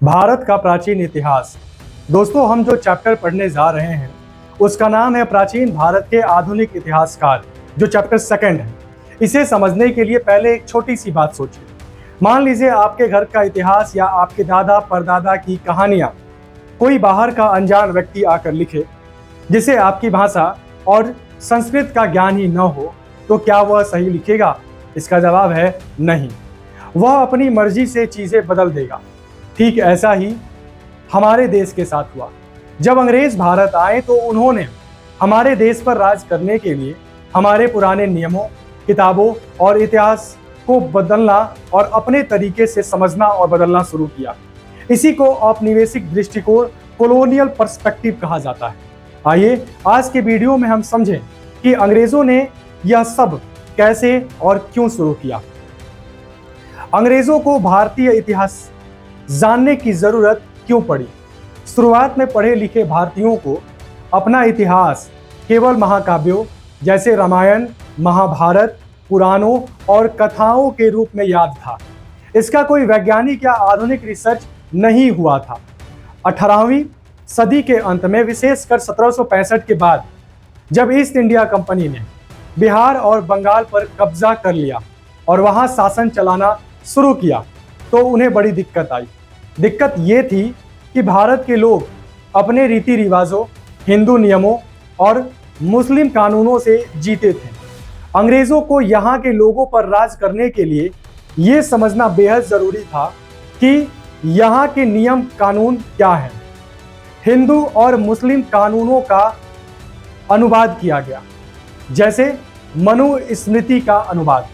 भारत का प्राचीन इतिहास। दोस्तों, हम जो चैप्टर पढ़ने जा रहे हैं उसका नाम है प्राचीन भारत के आधुनिक इतिहासकार, जो चैप्टर सेकंड है। इसे समझने के लिए पहले एक छोटी सी बात सोचिए। मान लीजिए आपके घर का इतिहास या आपके दादा परदादा की कहानियां कोई बाहर का अनजान व्यक्ति आकर लिखे, जिसे आपकी भाषा और संस्कृत का ज्ञान ही न हो, तो क्या वह सही लिखेगा? इसका जवाब है नहीं। वह अपनी मर्जी से चीजें बदल देगा। ठीक ऐसा ही हमारे देश के साथ हुआ। जब अंग्रेज भारत आए तो उन्होंने हमारे देश पर राज करने के लिए हमारे पुराने नियमों, किताबों और इतिहास को बदलना और अपने तरीके से समझना और बदलना शुरू किया। इसी को औपनिवेशिक दृष्टिकोण, कॉलोनियल पर्सपेक्टिव कहा जाता है। आइए आज के वीडियो में हम समझें कि अंग्रेजों ने यह सब कैसे और क्यों शुरू किया। अंग्रेजों को भारतीय इतिहास जानने की जरूरत क्यों पड़ी? शुरुआत में पढ़े लिखे भारतीयों को अपना इतिहास केवल महाकाव्यों जैसे रामायण, महाभारत, पुराणों और कथाओं के रूप में याद था। इसका कोई वैज्ञानिक या आधुनिक रिसर्च नहीं हुआ था। 18वीं सदी के अंत में, विशेषकर 1765 के बाद, जब ईस्ट इंडिया कंपनी ने बिहार और बंगाल पर कब्जा कर लिया और वहां शासन चलाना शुरू किया, तो उन्हें बड़ी दिक्कत आई। दिक्कत ये थी कि भारत के लोग अपने रीति रिवाजों, हिंदू नियमों और मुस्लिम कानूनों से जीते थे। अंग्रेजों को यहाँ के लोगों पर राज करने के लिए ये समझना बेहद जरूरी था कि यहाँ के नियम कानून क्या हैं। हिंदू और मुस्लिम कानूनों का अनुवाद किया गया, जैसे मनुस्मृति का अनुवाद।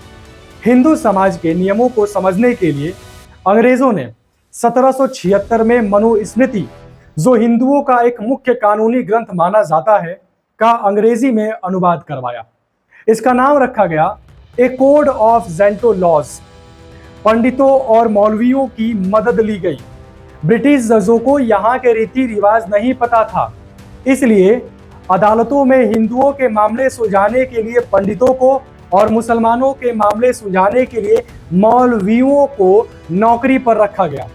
हिंदू समाज के नियमों को समझने के लिए अंग्रेजों ने 1776 में मनुस्मृति, जो हिंदुओं का एक मुख्य कानूनी ग्रंथ माना जाता है, का अंग्रेजी में अनुवाद करवाया। इसका नाम रखा गया ए कोड ऑफ जेंटो लॉज। पंडितों और मौलवियों की मदद ली गई। ब्रिटिश जजों को यहाँ के रीति रिवाज नहीं पता था, इसलिए अदालतों में हिंदुओं के मामले सुलझाने के लिए पंडितों को और मुसलमानों के मामले सुलझाने के लिए मौलवियों को नौकरी पर रखा गया,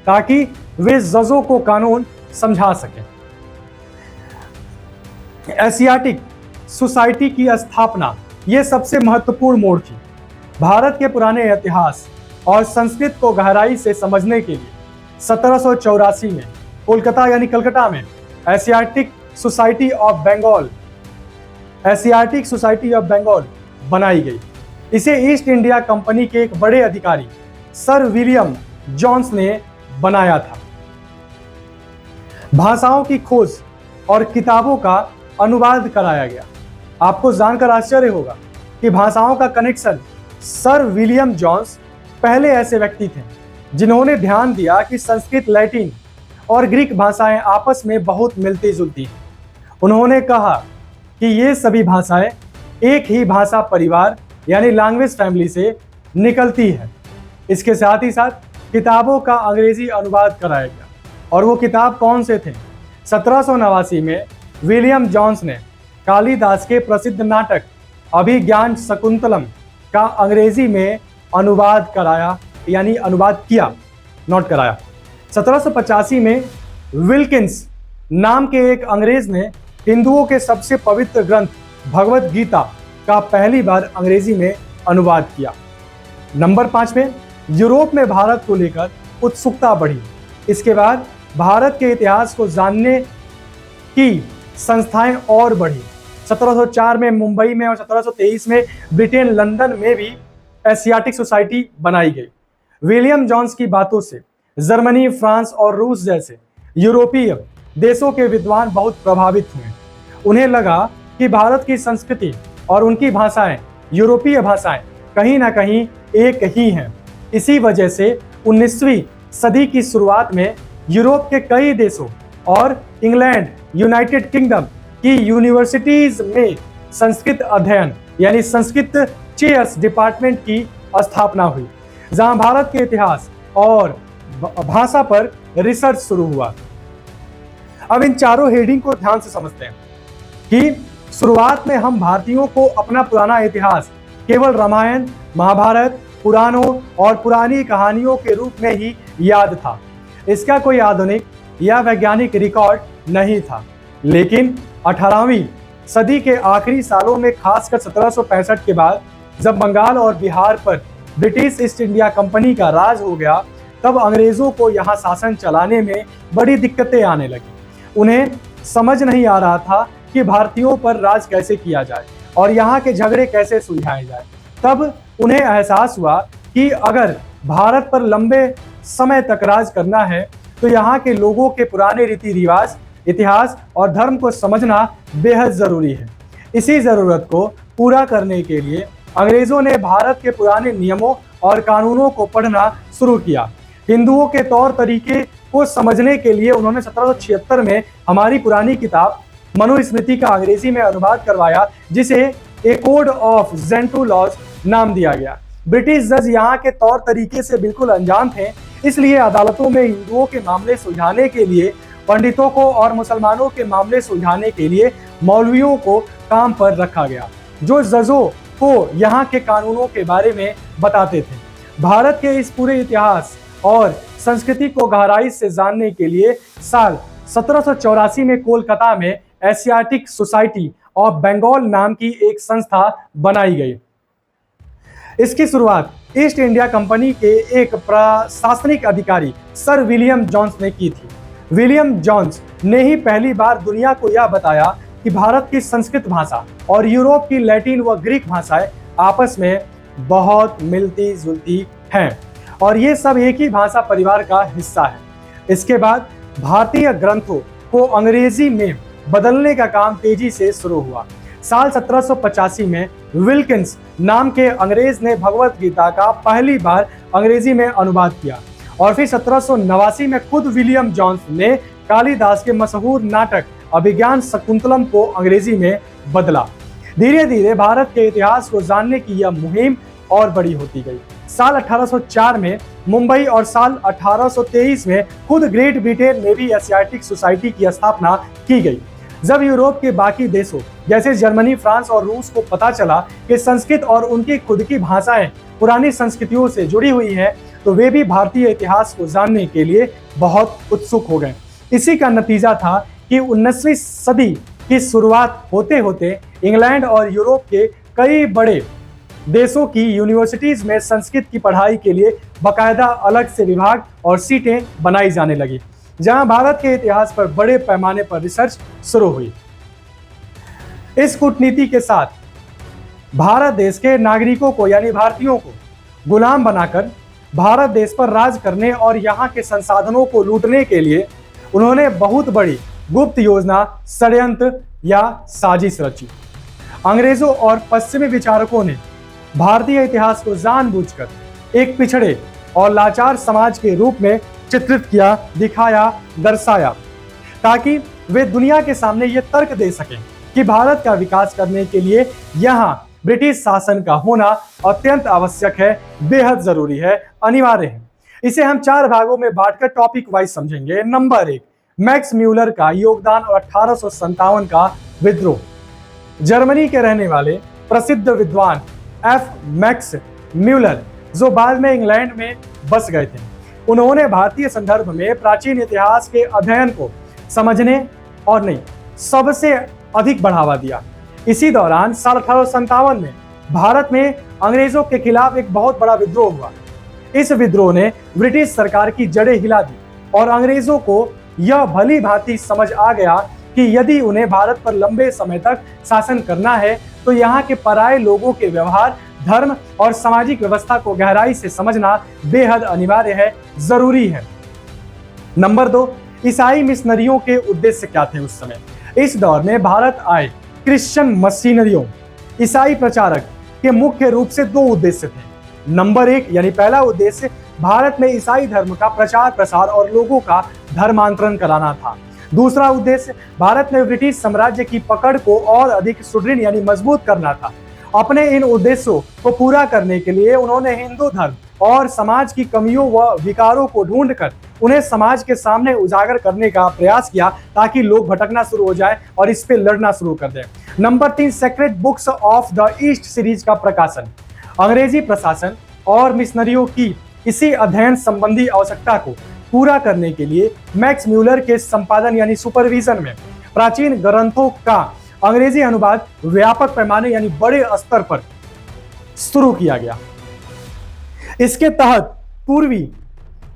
ताकि वे जजों को कानून समझा सकें। एशियाटिक सोसाइटी की स्थापना ये सबसे महत्वपूर्ण मोड़ थी। भारत के पुराने इतिहास और संस्कृत को गहराई से समझने के लिए 1784 में कोलकाता यानी कलकत्ता में एशियाटिक सोसाइटी ऑफ बंगाल बनाई गई। इसे ईस्ट इंडिया कंपनी के एक बड़े अधिकारी सर विलियम जॉन्स ने बनाया था। भाषाओं की खोज और किताबों का अनुवाद कराया गया। आपको जानकर आश्चर्य होगा कि भाषाओं का कनेक्शन, सर विलियम जॉन्स पहले ऐसे व्यक्ति थे जिन्होंने ध्यान दिया कि संस्कृत, लैटिन और ग्रीक भाषाएं आपस में बहुत मिलती जुलती हैं। उन्होंने कहा कि ये सभी भाषाएं एक ही भाषा परिवार यानी लैंग्वेज फैमिली से निकलती है। इसके साथ ही साथ किताबों का अंग्रेजी अनुवाद कराया गया। और वो किताब कौन से थे? 1789 में विलियम जॉन्स ने कालिदास के प्रसिद्ध नाटक अभिज्ञान शकुंतलम का अंग्रेजी में अनुवाद कराया, यानी अनुवाद किया, नोट कराया। 1785 में विल्किंस नाम के एक अंग्रेज ने हिंदुओं के सबसे पवित्र ग्रंथ भगवत गीता का पहली बार अंग्रेजी में अनुवाद किया। नंबर 5 में यूरोप में भारत को लेकर उत्सुकता बढ़ी। इसके बाद भारत के इतिहास को जानने की संस्थाएं और बढ़ी। 1704 में मुंबई में और 1723 में ब्रिटेन, लंदन में भी एशियाटिक सोसाइटी बनाई गई। विलियम जॉन्स की बातों से जर्मनी, फ्रांस और रूस जैसे यूरोपीय देशों के विद्वान बहुत प्रभावित हुए। उन्हें लगा कि भारत की संस्कृति और उनकी भाषाएं, यूरोपीय भाषाएं, कहीं ना कहीं एक ही हैं। इसी वजह से 19वीं सदी की शुरुआत में यूरोप के कई देशों और इंग्लैंड, यूनाइटेड किंगडम की यूनिवर्सिटीज में संस्कृत अध्ययन यानी संस्कृत चेयर्स डिपार्टमेंट की स्थापना हुई, जहां भारत के इतिहास और भाषा पर रिसर्च शुरू हुआ। अब इन चारों हेडिंग को ध्यान से समझते हैं कि शुरुआत में हम भारतीयों को अपना पुराना इतिहास केवल रामायण, महाभारत, पुराणों और पुरानी कहानियों के रूप में ही याद था। इसका कोई आधुनिक या वैज्ञानिक रिकॉर्ड नहीं था। लेकिन 18वीं सदी के आखिरी सालों में, खासकर 1765 के बाद, जब बंगाल और बिहार पर ब्रिटिश ईस्ट इंडिया कंपनी का राज हो गया, तब अंग्रेजों को यहाँ शासन चलाने में बड़ी दिक्कतें आने लगी। उन्हें समझ नहीं आ रहा था कि भारतीयों पर राज कैसे किया जाए और यहाँ के झगड़े कैसे सुलझाए जाए। तब उन्हें एहसास हुआ कि अगर भारत पर लंबे समय तक राज करना है तो यहाँ के लोगों के पुराने रीति रिवाज, इतिहास और धर्म को समझना बेहद जरूरी है। इसी जरूरत को पूरा करने के लिए अंग्रेजों ने भारत के पुराने नियमों और कानूनों को पढ़ना शुरू किया। हिंदुओं के तौर तरीके को समझने के लिए उन्होंने 1776 में हमारी पुरानी किताब मनुस्मृति का अंग्रेजी में अनुवाद करवाया, जिसे ए कोड ऑफ जेंटू लॉज नाम दिया गया। ब्रिटिश जज यहाँ के तौर तरीके से बिल्कुल अनजान थे, इसलिए अदालतों में हिंदुओं के मामले सुलझाने के लिए पंडितों को और मुसलमानों के मामले सुलझाने के लिए मौलवियों को काम पर रखा गया, जो जजों को यहाँ के कानूनों के बारे में बताते थे। भारत के इस पूरे इतिहास और संस्कृति को गहराई से जानने के लिए साल 1784 में कोलकाता में एशियाटिक सोसाइटी ऑफ बंगाल नाम की एक संस्था बनाई गई। इसकी शुरुआत ईस्ट इंडिया कंपनी के एक प्रशासनिक अधिकारी सर विलियम जोन्स ने की थी। विलियम जोन्स ने ही पहली बार दुनिया को यह बताया कि भारत की संस्कृत भाषा और यूरोप की लैटिन व ग्रीक भाषाएं आपस में बहुत मिलती जुलती हैं और ये सब एक ही भाषा परिवार का हिस्सा है। इसके बाद भारतीय ग्रंथों को अंग्रेजी में बदलने का काम तेजी से शुरू हुआ। साल 1785 में विल्किंस नाम के अंग्रेज ने भगवत गीता का पहली बार अंग्रेजी में अनुवाद किया और फिर 1789 में खुद विलियम जोन्स ने कालिदास के मशहूर नाटक अभिज्ञान शकुंतलम को अंग्रेजी में बदला। धीरे धीरे भारत के इतिहास को जानने की यह मुहिम और बड़ी होती गई। साल 1804 में मुंबई और साल 1823 में खुद ग्रेट ब्रिटेन में भी एशियाटिक सोसाइटी की स्थापना की गई। जब यूरोप के बाकी देशों जैसे जर्मनी, फ्रांस और रूस को पता चला कि संस्कृत और उनकी खुद की भाषाएं पुरानी संस्कृतियों से जुड़ी हुई हैं, तो वे भी भारतीय इतिहास को जानने के लिए बहुत उत्सुक हो गए। इसी का नतीजा था कि 19वीं सदी की शुरुआत होते होते इंग्लैंड और यूरोप के कई बड़े देशों की यूनिवर्सिटीज में संस्कृत की पढ़ाई के लिए बाकायदा अलग से विभाग और सीटें बनाई जाने लगी, जहां भारत के इतिहास पर बड़े पैमाने पर रिसर्च शुरू हुई। इस कूटनीति के साथ भारत देश के नागरिकों को यानी भारतीयों को गुलाम बनाकर भारत देश पर राज करने और यहाँ के संसाधनों को लूटने के लिए उन्होंने बहुत बड़ी गुप्त योजना, षड्यंत्र या साजिश रची। अंग्रेजों और पश्चिमी विचारकों ने भारतीय इतिहास को जानबूझकर एक पिछड़े और लाचार समाज के रूप में चित्रित किया, दिखाया, दर्शाया, ताकि वे दुनिया के सामने ये तर्क दे सकें कि भारत का विकास करने के लिए यहाँ ब्रिटिश शासन का होना अत्यंत आवश्यक है, बेहद जरूरी है, अनिवार्य है। इसे हम 4 भागों में बांटकर टॉपिक वाइज समझेंगे। नंबर 1, मैक्स म्यूलर का योगदान और 1857 का विद्रोह। जर्मनी के रहने वाले प्रसिद्ध विद्वान एफ मैक्स म्यूलर, जो बाद में इंग्लैंड में बस गए थे, उन्होंने भारतीय संदर्भ में प्राचीन इतिहास के अध्ययन को समझने और नहीं सबसे अधिक बढ़ावा दिया। इसी दौरान साल 1857 में भारत में अंग्रेजों के खिलाफ एक बहुत बड़ा विद्रोह हुआ। इस विद्रोह ने ब्रिटिश सरकार की जड़ें हिला दी और अंग्रेजों को यह भली भांति समझ आ गया कि यदि उन्हें भारत पर लंबे समय तक शासन करना है तो यहाँ के पराये लोगों के व्यवहार, धर्म और सामाजिक व्यवस्था को गहराई से समझना बेहद अनिवार्य है, जरूरी है। नंबर 2, ईसाई मिशनरियों के उद्देश्य क्या थे उस समय? इस दौर में भारत आए क्रिश्चियन मिशनरियों, ईसाई प्रचारक के मुख्य रूप से 2 उद्देश्य थे। नंबर 1 यानी पहला उद्देश्य भारत में ईसाई धर्म का प्रचार प्रसार और लोगों का धर्मांतरण कराना था। दूसरा उद्देश्य भारत में ब्रिटिश साम्राज्य की पकड़ को और अधिक सुदृढ़ यानी मजबूत करना था। अपने इन उद्देश्यों को पूरा करने के लिए उन्होंने हिंदू धर्म और समाज की कमियों व विकारों को ढूंढकर उन्हें समाज के सामने उजागर करने का प्रयास किया, ताकि लोग भटकना शुरू हो जाए और इस पे लड़ना शुरू कर दें। Number 3, sacred books of the east series का प्रकाशन। अंग्रेजी प्रशासन और मिशनरियों की इसी अध्ययन संबंधी आवश्यकता को पूरा करने के लिए मैक्स म्यूलर के संपादन यानी सुपरविजन में प्राचीन ग्रंथों का अंग्रेजी अनुवाद व्यापक पैमाने यानी बड़े स्तर पर शुरू किया गया। इसके तहत पूर्वी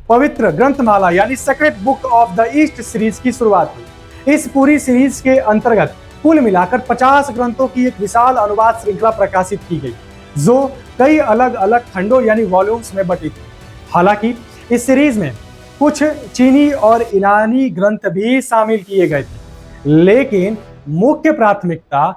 पवित्र ग्रंथमाला यानी sacred book of the east series की शुरुआत हुई। इस पूरी सीरीज के अंतर्गत कुल मिलाकर 50 ग्रंथों की एक विशाल अनुवाद श्रृंखला प्रकाशित की गई, जो कई अलग अलग खंडों यानी वॉल्यूम्स में बटी थी। हालांकि इस सीरीज में कुछ चीनी और ईरानी ग्रंथ भी शामिल किए गए थे, लेकिन मुख्य प्राथमिकता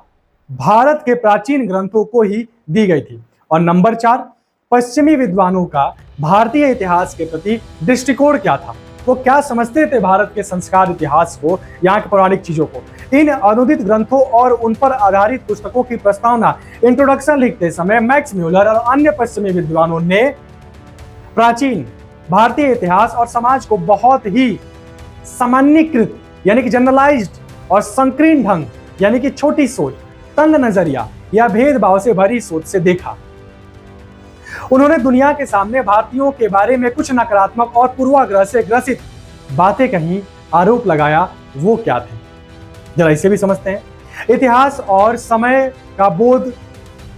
भारत के प्राचीन ग्रंथों को ही दी गई थी। और नंबर 4, पश्चिमी विद्वानों का भारतीय इतिहास के प्रति दृष्टिकोण क्या था, वो क्या समझते थे भारत के संस्कार इतिहास को, यहाँ के पौराणिक चीजों को। इन अनुदित ग्रंथों और उन पर आधारित पुस्तकों की प्रस्तावना इंट्रोडक्शन लिखते समय मैक्स म्यूलर और अन्य पश्चिमी विद्वानों ने प्राचीन भारतीय इतिहास और समाज को बहुत ही सामान्यीकृत यानी कि जनरलाइज्ड और संकीर्ण ढंग यानी कि छोटी सोच, तंग नजरिया या भेदभाव से भरी सोच से देखा। उन्होंने दुनिया के सामने भारतीयों के बारे में कुछ नकारात्मक और पूर्वाग्रह से ग्रसित बातें कहीं, आरोप लगाया। वो क्या थे, जरा इसे भी समझते हैं। इतिहास और समय का बोध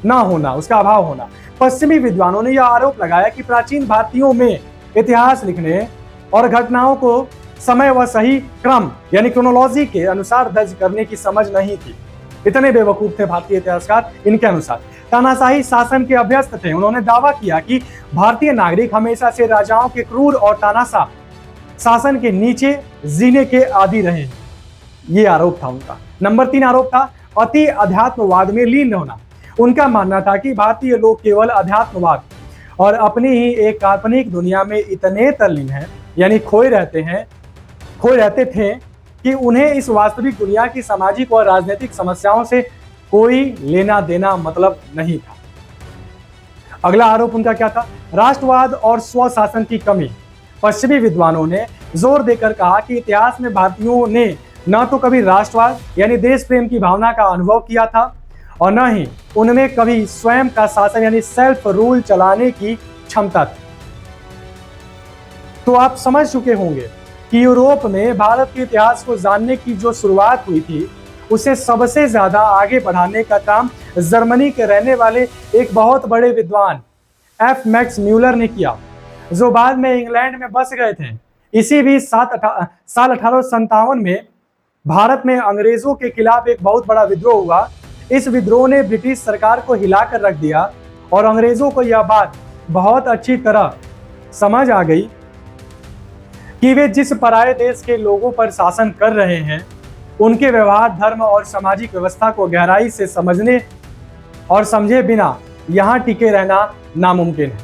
ना होना, उसका अभाव होना। पश्चिमी विद्वानों ने यह आरोप लगाया कि प्राचीन भारतीयों में इतिहास लिखने और घटनाओं को समय व सही क्रम यानी क्रोनोलॉजी के अनुसार दर्ज करने की समझ नहीं थी। इतने बेवकूफ थे भारतीय इतिहासकार। इनके अनुसार तानाशाही शासन के अभ्यस्त थे। उन्होंने दावा किया कि भारतीय नागरिक हमेशा से राजाओं के क्रूर और तानाशाह शासन के नीचे जीने के आदी रहे। ये आरोप था उनका। नंबर 3 आरोप था अति अध्यात्मवाद में लीन होना। उनका मानना था कि भारतीय लोग केवल अध्यात्मवाद और अपनी ही एक काल्पनिक दुनिया में इतने तल्लीन हैं यानी खोए रहते थे कि उन्हें इस वास्तविक दुनिया की सामाजिक और राजनीतिक समस्याओं से कोई लेना देना मतलब नहीं था। अगला आरोप उनका क्या था? राष्ट्रवाद और स्वशासन की कमी। पश्चिमी विद्वानों ने जोर देकर कहा कि इतिहास में भारतीयों ने न तो कभी राष्ट्रवाद यानी देश प्रेम की भावना का अनुभव किया था और न ही उनमें कभी स्वयं का शासन यानी सेल्फ रूल चलाने की क्षमता थी। तो आप समझ चुके होंगे कि यूरोप में भारत के इतिहास को जानने की जो शुरुआत हुई थी, उसे सबसे ज्यादा आगे बढ़ाने का काम जर्मनी के रहने वाले एक बहुत बड़े विद्वान एफ मैक्स म्यूलर ने किया, जो बाद में इंग्लैंड में बस गए थे। इसी भी साल 1857 में भारत में अंग्रेजों के खिलाफ एक बहुत बड़ा विद्रोह हुआ। इस विद्रोह ने ब्रिटिश सरकार को हिलाकर रख दिया और अंग्रेजों को यह बात बहुत अच्छी तरह समझ आ गई कि वे जिस पराये देश के लोगों पर शासन कर रहे हैं, उनके व्यवहार, धर्म और सामाजिक व्यवस्था को गहराई से समझने और समझे बिना यहाँ टिके रहना नामुमकिन है।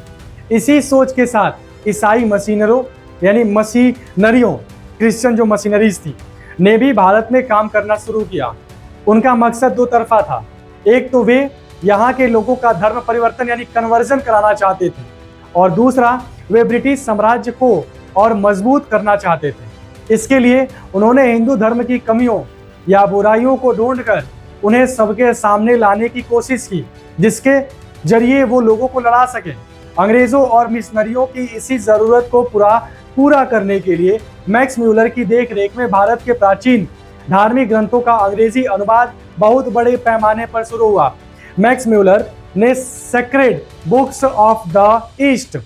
इसी सोच के साथ ईसाई मशीनरियों, क्रिश्चियन जो मशीनरीज थी, ने भी भारत में काम करना शुरू किया। उनका मकसद दो तरफा था। एक तो वे यहाँ के लोगों का धर्म परिवर्तन यानी कन्वर्जन कराना चाहते थे, और दूसरा वे ब्रिटिश साम्राज्य को और मजबूत करना चाहते थे। इसके लिए उन्होंने हिंदू धर्म की कमियों या बुराइयों को ढूंढकर उन्हें सबके सामने लाने की कोशिश की, जिसके जरिए वो लोगों को लड़ा सके। अंग्रेजों और मिशनरियों की इसी जरूरत को पूरा करने के लिए मैक्स म्यूलर की देखरेख में भारत के प्राचीन धार्मिक ग्रंथों का अंग्रेजी अनुवाद बहुत बड़े पैमाने पर शुरू हुआ। मैक्स म्यूलर ने sacred books of the east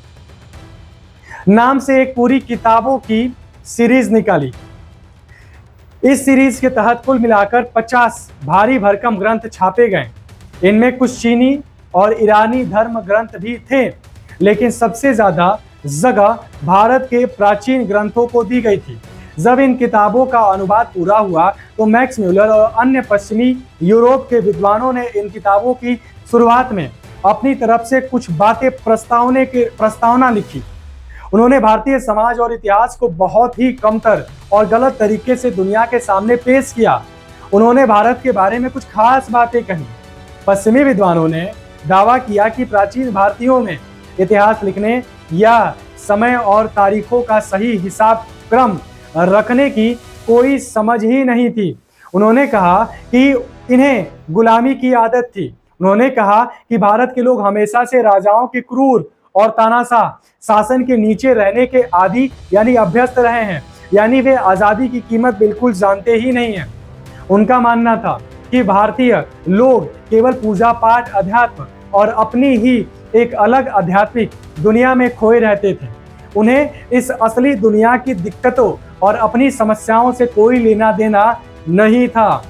नाम से एक पूरी किताबों की सीरीज निकाली। इस सीरीज के तहत कुल मिलाकर 50 भारी भरकम ग्रंथ छापे गए। इनमें कुछ चीनी और ईरानी धर्म ग्रंथ भी थे, लेकिन सबसे ज्यादा जगह भारत के प्राचीन ग्रंथों को दी गई थी। जब इन किताबों का अनुवाद पूरा हुआ तो मैक्स म्यूलर और अन्य पश्चिमी यूरोप के विद्वानों ने इन किताबों की शुरुआत में अपनी तरफ से कुछ बातें प्रस्तावना लिखी। उन्होंने भारतीय समाज और इतिहास को बहुत ही कमतर और गलत तरीके से दुनिया के सामने पेश किया। उन्होंने भारत के बारे में कुछ खास बातें कही। पश्चिमी विद्वानों ने दावा किया कि प्राचीन भारतीयों में इतिहास लिखने या समय और तारीखों का सही हिसाब क्रम रखने की कोई समझ ही नहीं थी। उन्होंने कहा कि इन्हें गुलामी की आदत थी। उन्होंने कहा कि भारत के लोग हमेशा से राजाओं के क्रूर और तानाशाह शासन के नीचे रहने के आदी यानी अभ्यस्त रहे हैं, यानी वे आजादी की कीमत बिल्कुल जानते ही नहीं है। उनका मानना था कि भारतीय लोग केवल पूजा पाठ, अध्यात्म और अपनी ही एक अलग आध्यात्मिक दुनिया में खोए रहते थे। उन्हें इस असली दुनिया की दिक्कतों और अपनी समस्याओं से कोई लेना देना नहीं था।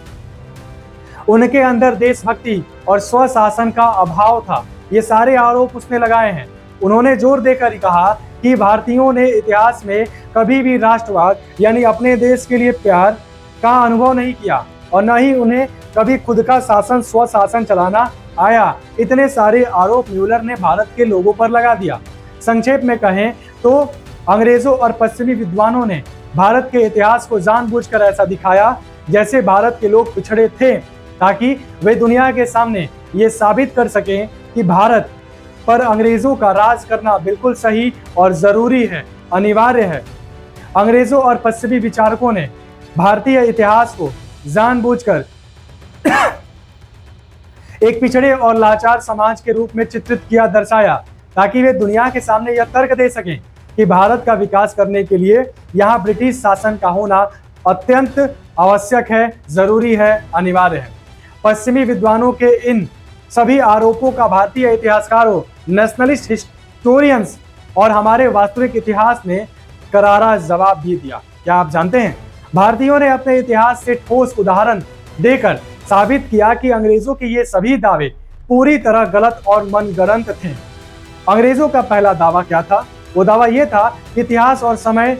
उनके अंदर देशभक्ति और स्वशासन का अभाव था। ये सारे आरोप उसने लगाए हैं। उन्होंने जोर देकर कहा कि भारतीयों ने इतिहास में कभी भी राष्ट्रवाद यानी अपने देश के लिए प्यार का अनुभव नहीं किया और न ही उन्हें कभी खुद का शासन स्वशासन चलाना आया। इतने सारे आरोप म्यूलर ने भारत के लोगों पर लगा दिया। संक्षेप में कहें तो अंग्रेजों और पश्चिमी विद्वानों ने भारत के इतिहास को जानबूझकर ऐसा दिखाया जैसे भारत के लोग पिछड़े थे, ताकि वे दुनिया के सामने ये साबित कर सकें कि भारत पर अंग्रेजों का राज करना बिल्कुल सही और जरूरी है, अनिवार्य है। अंग्रेजों और पश्चिमी विचारकों ने भारतीय इतिहास को जानबूझकर एक पिछड़े और लाचार समाज के रूप में चित्रित किया, दर्शाया, ताकि वे दुनिया के सामने यह तर्क दे सकें कि भारत का विकास करने के लिए यहाँ ब्रिटिश शासन का होना अत्यंत आवश्यक है, जरूरी है, अनिवार्य है। पश्चिमी विद्वानों के इन सभी आरोपों का भारतीय इतिहासकारों, नेशनलिस्ट हिस्टोरियंस और हमारे वास्तविक इतिहास ने करारा जवाब भी दिया। क्या आप जानते हैं, भारतीयों ने अपने इतिहास से ठोस उदाहरण देकर साबित किया कि अंग्रेजों के ये सभी दावे पूरी तरह गलत और मनगढ़ंत थे। अंग्रेजों का पहला दावा क्या था? वो दावा ये था कि इतिहास और समय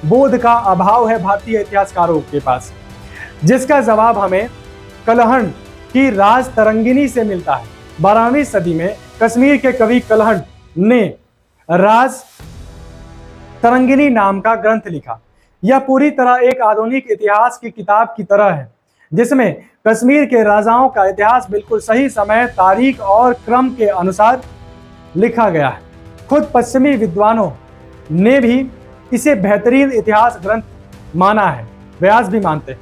बोध का अभाव है भारतीय इतिहासकारों के पास, जिसका जवाब हमें कलहण की राज तरंगिनी से मिलता है। 12वीं सदी में कश्मीर के कवि कलहण ने राज तरंगिनी नाम का ग्रंथ लिखा। यह पूरी तरह एक आधुनिक इतिहास की किताब की तरह है, जिसमें कश्मीर के राजाओं का इतिहास बिल्कुल सही समय, तारीख और क्रम के अनुसार लिखा गया है। खुद पश्चिमी विद्वानों ने भी इसे बेहतरीन इतिहास ग्रंथ माना है, वे आज भी मानते हैं।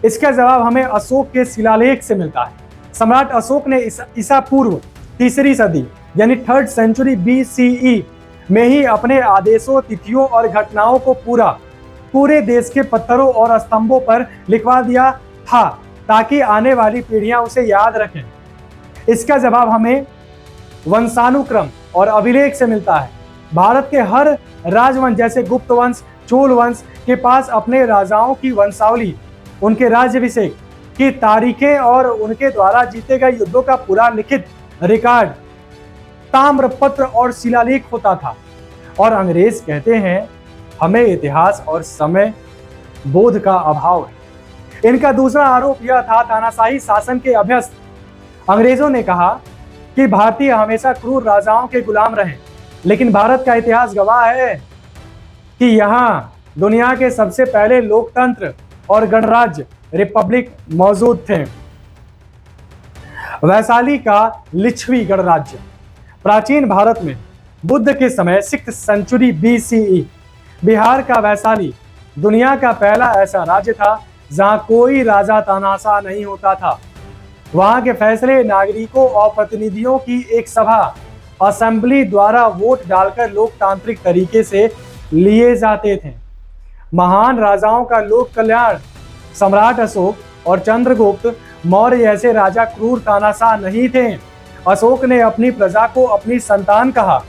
इसका जवाब हमें अशोक के शिलालेख से मिलता है। सम्राट अशोक ने ईसा पूर्व 3री सदी यानी 3rd सेंचुरी BCE में ही अपने आदेशों, तिथियों और घटनाओं को पूरे देश के पत्थरों और स्तंभों पर लिखवा दिया था, ताकि आने वाली पीढ़ियां उसे याद रखें। इसका जवाब हमें वंशानुक्रम और अभिलेख से मिलता है। भारत के हर राजवंश जैसे गुप्त वंश, चोल वंश के पास अपने राजाओं की वंशावली, उनके राज्याभिषेक की तारीखें और उनके द्वारा जीते गए युद्धों का पूरा लिखित रिकॉर्ड, ताम्रपत्र और शिलालेख होता था। और अंग्रेज कहते हैं हमें इतिहास और समय बोध का अभाव है। इनका दूसरा आरोप यह था तानाशाही शासन के अभ्यस्त। अंग्रेजों ने कहा कि भारतीय हमेशा क्रूर राजाओं के गुलाम रहे, लेकिन भारत का इतिहास गवाह है कि यहाँ दुनिया के सबसे पहले लोकतंत्र और गणराज्य रिपब्लिक मौजूद थे। वैशाली का लिच्छवी गणराज्य प्राचीन भारत में बुद्ध के समय 6th सेंचुरी BCE बिहार का वैशाली दुनिया का पहला ऐसा राज्य था जहां कोई राजा तानाशाह नहीं होता था। वहां के फैसले नागरिकों और प्रतिनिधियों की एक सभा असेंबली द्वारा वोट डालकर लोकतांत्रिक तरीके से लिए जाते थे। महान राजाओं का लोक कल्याण, सम्राट अशोक और चंद्रगुप्त मौर्य जैसे राजा क्रूर तानाशाह नहीं थे। अशोक ने अपनी प्रजा को अपनी संतान कहा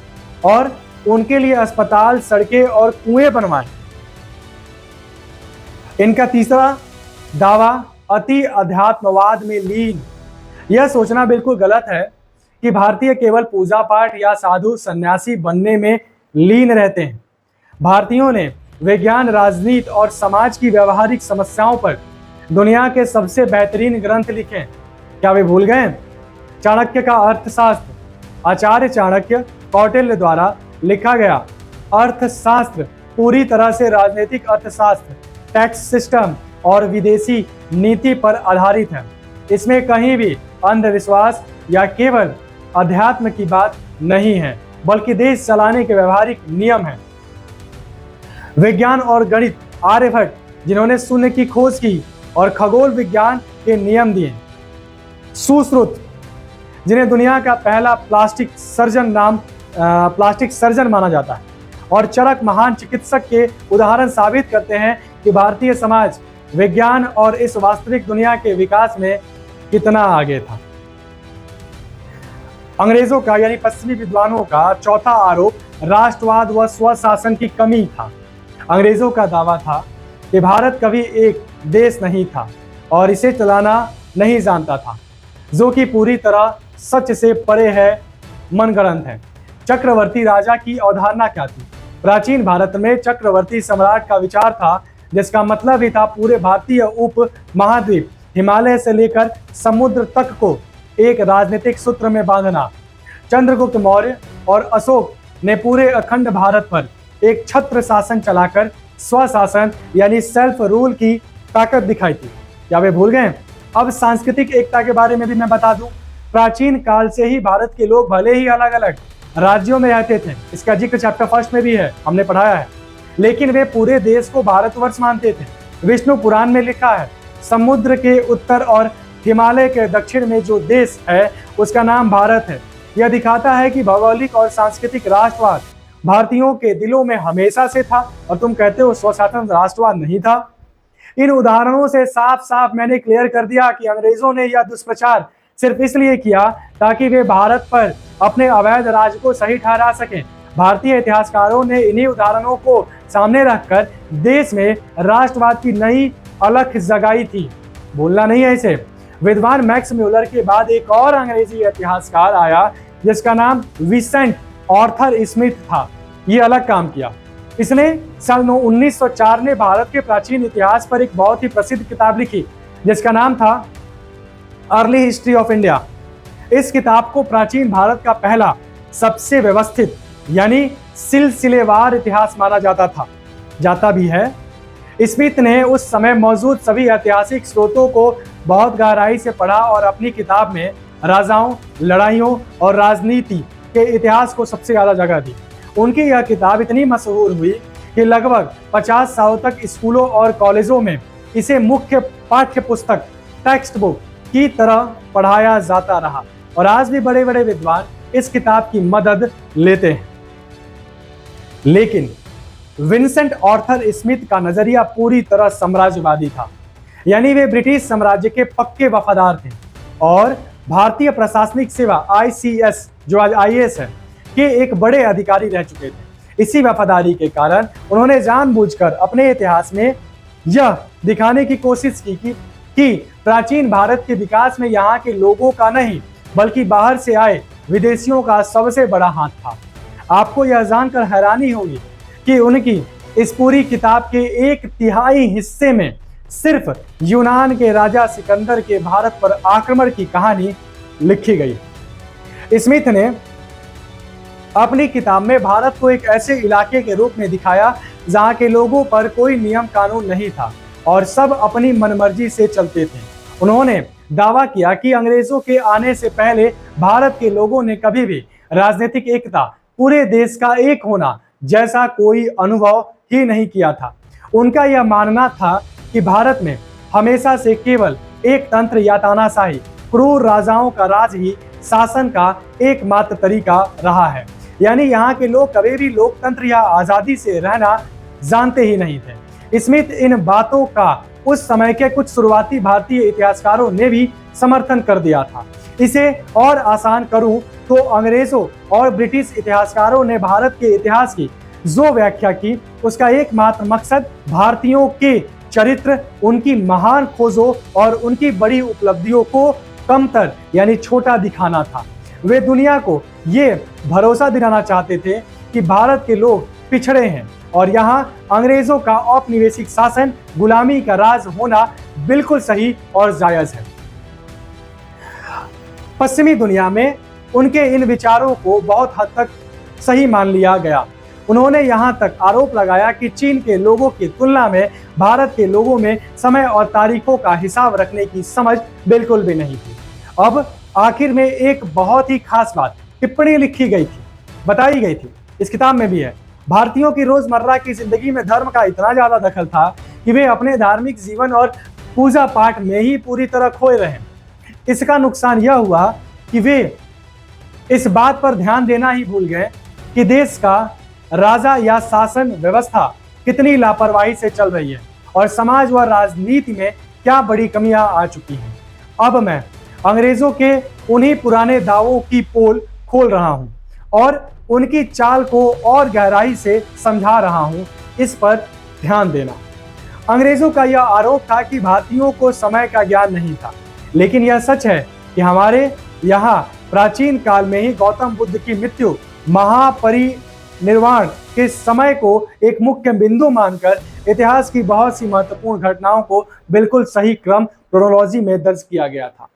और उनके लिए अस्पताल, सड़कें और कुएं बनवाए। इनका तीसरा दावा अति अध्यात्मवाद में लीन। यह सोचना बिल्कुल गलत है कि भारतीय केवल पूजा पाठ या साधु सन्यासी बनने में लीन रहते हैं। भारतीयों ने विज्ञान, राजनीति और समाज की व्यवहारिक समस्याओं पर दुनिया के सबसे बेहतरीन ग्रंथ लिखे। क्या वे भूल गए? चाणक्य का अर्थशास्त्र, आचार्य चाणक्य कौटिल्य द्वारा लिखा गया अर्थशास्त्र पूरी तरह से राजनीतिक अर्थशास्त्र, टैक्स सिस्टम और विदेशी नीति पर आधारित है। इसमें कहीं भी अंधविश्वास या केवल अध्यात्म की बात नहीं है, बल्कि देश चलाने के व्यवहारिक नियम हैं। विज्ञान और गणित, आर्यभट्ट जिन्होंने शून्य की खोज की और खगोल विज्ञान के नियम दिए। सुश्रुत जिन्हें दुनिया का पहला प्लास्टिक सर्जन प्लास्टिक सर्जन माना जाता है और चरक महान चिकित्सक के उदाहरण साबित करते हैं कि भारतीय समाज विज्ञान और इस वास्तविक दुनिया के विकास में कितना आगे था। अंग्रेजों का यानी पश्चिमी विद्वानों का चौथा आरोप राष्ट्रवाद व स्वशासन की कमी था। अंग्रेजों का दावा था कि भारत कभी एक देश नहीं था और इसे चलाना नहीं जानता था, जो कि पूरी तरह सच से परे है, मनगढ़ंत है। चक्रवर्ती राजा की अवधारणा क्या थी? प्राचीन भारत में चक्रवर्ती सम्राट का विचार था, जिसका मतलब ही था पूरे भारतीय उप महाद्वीप हिमालय से लेकर समुद्र तक को एक राजनीतिक सूत्र में बांधना। चंद्रगुप्त मौर्य और अशोक ने पूरे अखंड भारत पर एक छत्र शासन चलाकर स्वशासन यानी सेल्फ रूल की ताकत दिखाई थी। क्या वे भूल गए? अब सांस्कृतिक एकता के बारे में भी मैं बता दूं। प्राचीन काल से ही भारत के लोग भले ही अलग अलग राज्यों में रहते थे, इसका जिक्र चैप्टर 1 में भी है, हमने पढ़ाया है, लेकिन वे पूरे देश को भारतवर्ष मानते थे। विष्णु पुराण में लिखा है, समुद्र के उत्तर और हिमालय के दक्षिण में जो देश है उसका नाम भारत है। यह दिखाता है कि भौगोलिक और सांस्कृतिक राष्ट्रवाद भारतीयों के दिलों में हमेशा से था और तुम कहते हो स्वशासन राष्ट्रवाद नहीं था। इन उदाहरणों से साफ साफ मैंने क्लियर कर दिया कि अंग्रेजों ने यह दुष्प्रचार सिर्फ इसलिए किया ताकि वे भारत पर अपने अवैध राज को सही ठहरा सकें। भारतीय इतिहासकारों ने इन्हीं उदाहरणों को सामने रखकर देश में राष्ट्रवाद की नई अलख जगाई थी। बोलना नहीं है इसे। विद्वान मैक्स म्यूलर के बाद एक और अंग्रेजी इतिहासकार आया जिसका नाम विंसेंट आर्थर स्मिथ था। ये अलग काम किया। इसने सन 1904 में भारत के प्राचीन इतिहास पर एक बहुत ही प्रसिद्ध किताब लिखी जिसका नाम था अर्ली हिस्ट्री ऑफ इंडिया। इस किताब को प्राचीन भारत का पहला सबसे व्यवस्थित यानी सिलसिलेवार इतिहास माना जाता भी है। स्मिथ ने उस समय मौजूद सभी ऐतिहासिक स्रोतों को बहुत गहराई से पढ़ा और अपनी किताब में राजाओं, लड़ाइयों और राजनीति के इतिहास को सबसे ज्यादा जगह दी। उनकी यह किताब इतनी मशहूर हुई कि लगभग 50 सालों तक स्कूलों और कॉलेजों में इसे मुख्य पाठ्य पुस्तक टेक्स्ट बुक की तरह पढ़ाया जाता रहा और आज भी बड़े बड़े विद्वान इस किताब की मदद लेते हैं। लेकिन विंसेंट आर्थर स्मिथ का नजरिया पूरी तरह साम्राज्यवादी था, यानी वे ब्रिटिश साम्राज्य के पक्के वफादार थे और भारतीय प्रशासनिक सेवा ICS जो आज IAS है के एक बड़े अधिकारी रह चुके थे। इसी वफादारी के कारण उन्होंने जानबूझकर अपने इतिहास में यह दिखाने की कोशिश की कि प्राचीन भारत के विकास में यहाँ के लोगों का नहीं बल्कि बाहर से आए विदेशियों का सबसे बड़ा हाथ था। आपको यह जानकर हैरानी होगी कि उनकी इस पूरी किताब के 1/3 हिस्से में सिर्फ यूनान के राजा सिकंदर के भारत पर आक्रमण की कहानी लिखी गई। स्मिथ ने अपनी किताब में भारत को एक ऐसे इलाके के रूप में दिखाया जहां के लोगों पर कोई नियम कानून नहीं था और सब अपनी मनमर्जी से चलते थे। उन्होंने दावा किया कि अंग्रेजों के आने से पहले भारत के लोगों ने कभी भी राजनीतिक एकता, पूरे देश का एक होना जैसा कोई अनुभव ही नहीं किया था। उनका यह मानना था कि भारत में हमेशा से केवल एक तंत्र या तानाशाही, क्रूर राजाओं का राज ही शासन का एकमात्र तरीका रहा है। यानी यहाँ के लोग कभी भी लोकतंत्र या आजादी से रहना जानते ही नहीं थे। स्मिथ इन बातों का उस समय के कुछ शुरुआती भारतीय इतिहासकारों ने भी समर्थन कर दिया था। इसे और आसान करूं तो अंग्रेजों और ब्रिटिश इतिहासकारों ने भारत के इतिहास की जो व्याख्या की उसका एकमात्र मकसद भारतीयों के चरित्र, उनकी महान खोजों और उनकी बड़ी उपलब्धियों को कमतर यानी छोटा दिखाना था। वे दुनिया को ये भरोसा दिलाना चाहते थे कि भारत के लोग पिछड़े हैं और यहाँ अंग्रेजों का औपनिवेशिक शासन, गुलामी का राज होना बिल्कुल सही और जायज है। पश्चिमी दुनिया में उनके इन विचारों को बहुत हद तक सही मान लिया गया। उन्होंने यहाँ तक आरोप लगाया कि चीन के लोगों की तुलना में भारत के लोगों में समय और तारीखों का हिसाब रखने की समझ बिल्कुल भी नहीं थी। अब आखिर में एक बहुत ही खास बात टिप्पणी लिखी गई थी, बताई गई थी, इस किताब में भी है। भारतीयों की रोजमर्रा की जिंदगी में धर्म का इतना ज्यादा दखल था कि वे अपने धार्मिक जीवन और पूजा पाठ में ही पूरी तरह खोए रहे। इसका नुकसान यह हुआ कि वे इस बात पर ध्यान देना ही भूल गए कि देश का राजा या शासन व्यवस्था कितनी लापरवाही से चल रही है और समाज व राजनीति में क्या बड़ी कमियां आ चुकी हैं। अब मैं अंग्रेजों के उन्हीं पुराने दावों की पोल खोल रहा हूं और उनकी चाल को और गहराई से समझा रहा हूं। इस पर ध्यान देना। अंग्रेजों का यह आरोप था कि भारतीयों को समय का ज्ञान नहीं था, लेकिन यह सच है कि हमारे यहाँ प्राचीन काल में ही गौतम बुद्ध की मृत्यु महापरिनिर्वाण के समय को एक मुख्य बिंदु मानकर इतिहास की बहुत सी महत्वपूर्ण घटनाओं को बिल्कुल सही क्रम क्रोनोलॉजी में दर्ज किया गया था।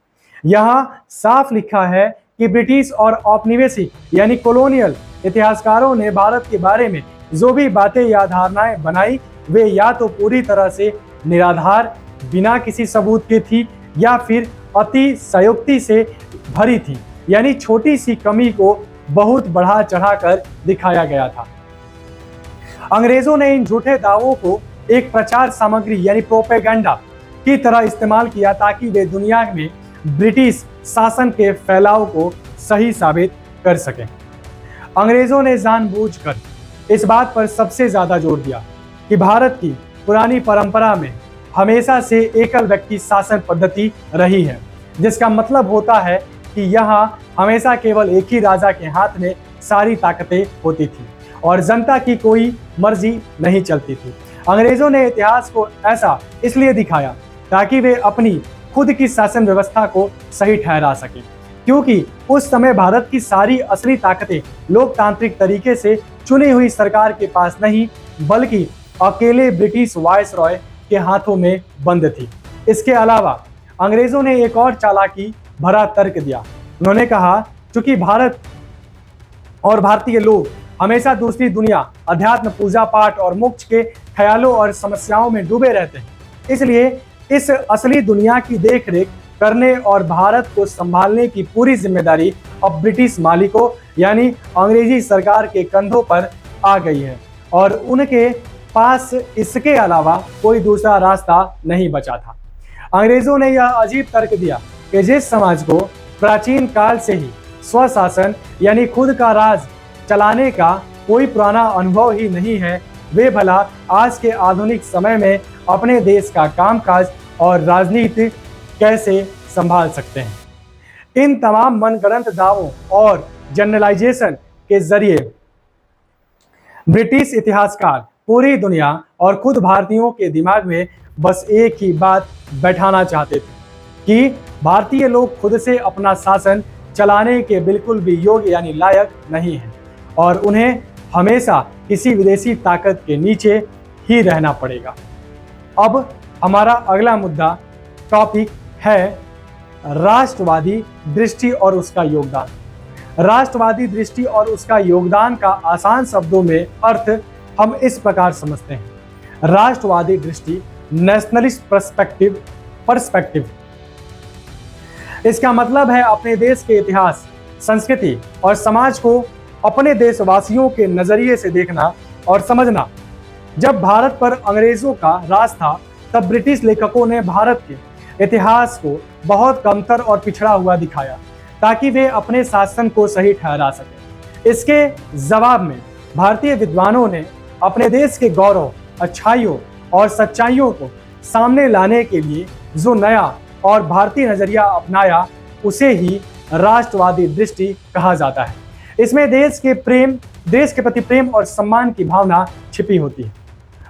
यहाँ साफ लिखा है कि ब्रिटिश और औपनिवेशिक यानी कॉलोनियल इतिहासकारों ने भारत के बारे में जो भी बातें या धारणाएं बनाई वे या तो पूरी तरह से निराधार, बिना किसी सबूत के थी, या फिर अति सयोक्ति से भरी थी, यानी छोटी सी कमी को बहुत बढ़ा चढ़ाकर दिखाया गया था। अंग्रेजों ने इन झूठे दावों को एक प्रचार सामग्री यानी प्रोपेगेंडा की तरह इस्तेमाल किया ताकि वे दुनिया में ब्रिटिश शासन के फैलाव को सही साबित कर सकें। अंग्रेजों ने जानबूझकर इस बात पर सबसे ज्यादा जोर दिया कि भारत की पुरानी परंपरा में हमेशा से एकल व्यक्ति शासन पद्धति रही है, जिसका मतलब होता है कि यहाँ हमेशा केवल एक ही राजा के हाथ में सारी ताकतें होती थी और जनता की कोई मर्जी नहीं चलती थी। अंग्रेजों ने इतिहास को ऐसा इसलिए दिखाया ताकि वे अपनी खुद की शासन व्यवस्था को सही ठहरा सकें, क्योंकि उस समय भारत की सारी असली ताकतें लोकतांत्रिक तरीके से चुनी हुई सरकार के पास नहीं बल्कि अकेले ब्रिटिश वायसरॉय के हाथों में बंद थी। इसके अलावा अंग्रेजों ने एक और चालाकी भरा तर्क दिया। उन्होंने कहा, चूंकि भारत और भारतीय लोग हमेशा दूसरी दुनिया, अध्यात्म, पूजा पाठ और मोक्ष के ख्यालों और समस्याओं में डूबे रहते हैं, इसलिए इस असली दुनिया की देखरेख करने और भारत को संभालने की पूरी जिम्मेदारी अब ब्रिटिश मालिकों यानी अंग्रेजी सरकार के कंधों पर आ गई है और उनके पास इसके अलावा कोई दूसरा रास्ता नहीं बचा था। अंग्रेजों ने यह अजीब तर्क दिया कि जिस समाज को प्राचीन काल से ही स्वशासन यानी खुद का राज चलाने का कोई पुराना अनुभव ही नहीं है, वे भला आज के आधुनिक समय में अपने देश का कामकाज और राजनीति कैसे संभाल सकते हैं। इन तमाम मनगढ़ंत दावों और जनरलाइजेशन के जरिए ब्रिटिश इतिहासकार पूरी दुनिया और खुद भारतीयों के दिमाग में बस एक ही बात बैठाना चाहते थे कि भारतीय लोग खुद से अपना शासन चलाने के बिल्कुल भी योग्य यानी लायक नहीं हैं और उन्हें हमेशा किसी विदेशी ताकत के नीचे ही रहना पड़ेगा। अब हमारा अगला मुद्दा टॉपिक है राष्ट्रवादी दृष्टि और उसका योगदान। राष्ट्रवादी दृष्टि और उसका योगदान का आसान शब्दों में अर्थ हम इस प्रकार समझते हैं। राष्ट्रवादी दृष्टि, नेशनलिस्ट पर्सपेक्टिव, इसका मतलब है अपने देश के इतिहास, संस्कृति और समाज को अपने देशवासियों के नजरिए से देखना और समझना। जब भारत पर अंग्रेजों का राज था तब ब्रिटिश लेखकों ने भारत के इतिहास को बहुत कमतर और पिछड़ा हुआ दिखाया ताकि वे अपने शासन को सही ठहरा सकें। इसके जवाब में भारतीय विद्वानों ने अपने देश के गौरव, अच्छाइयों और सच्चाइयों को सामने लाने के लिए जो नया और भारतीय नजरिया अपनाया उसे ही राष्ट्रवादी दृष्टि कहा जाता है। इसमें देश के प्रति प्रेम और सम्मान की भावना छिपी होती है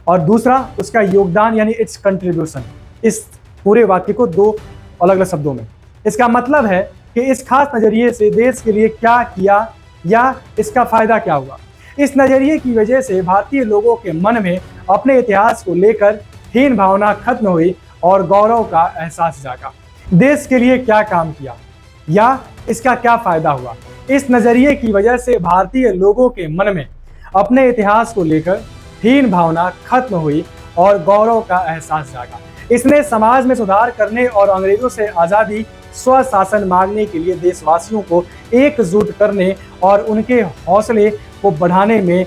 और दूसरा उसका योगदान यानी इट्स कंट्रीब्यूशन। इस पूरे वाक्य को दो अलग अलग शब्दों में, इसका मतलब है कि इस खास नजरिए से देश के लिए क्या किया या इसका फायदा क्या हुआ। इस नजरिए की वजह से भारतीय लोगों के मन में अपने इतिहास को लेकर हीन भावना खत्म हुई और गौरव का एहसास जागा। देश के लिए क्या काम किया या इसका क्या फायदा हुआ, इस नजरिए की वजह से भारतीय लोगों के मन में अपने इतिहास को लेकर हीन भावना खत्म हुई और गौरव का एहसास जागा। इसने समाज में सुधार करने और अंग्रेजों से आज़ादी, स्वशासन मांगने के लिए देशवासियों को एकजुट करने और उनके हौसले को बढ़ाने में